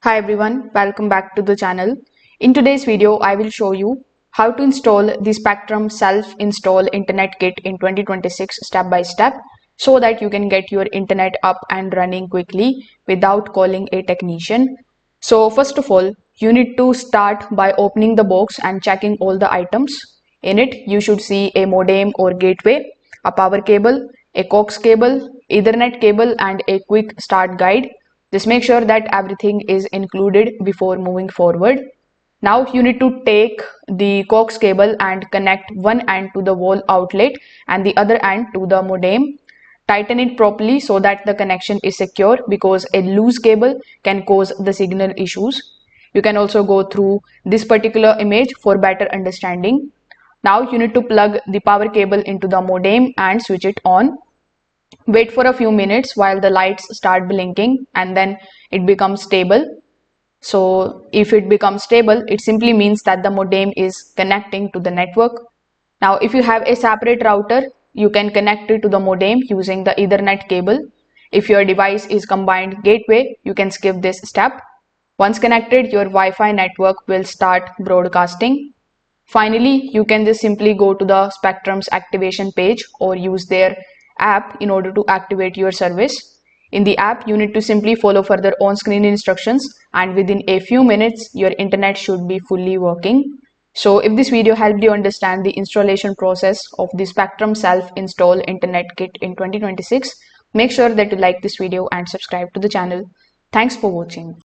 Hi everyone, welcome back to the channel. In today's video, I will show you how to install the Spectrum self-install internet kit in 2026 step by step so that you can get your internet up and running quickly without calling a technician. So first of all, you need to start by opening the box and checking all the items. In it, you should see a modem or gateway, a power cable, a coax cable, Ethernet cable and a quick start guide. Just make sure that everything is included before moving forward. Now you need to take the coax cable and connect one end to the wall outlet and the other end to the modem. Tighten it properly so that the connection is secure because a loose cable can cause the signal issues. You can also go through this particular image for better understanding. Now you need to plug the power cable into the modem and switch it on. Wait for a few minutes while the lights start blinking and then it becomes stable. So if it becomes stable, it simply means that the modem is connecting to the network. Now, if you have a separate router, you can connect it to the modem using the Ethernet cable. If your device is combined gateway, you can skip this step. Once connected, your Wi-Fi network will start broadcasting. Finally, you can just simply go to the Spectrum's activation page or use their app in order to activate your service. In the app, you need to simply follow further on-screen instructions and within a few minutes, your internet should be fully working. So if this video helped you understand the installation process of the Spectrum self-install internet kit in 2026, make sure that you like this video and subscribe to the channel. Thanks for watching.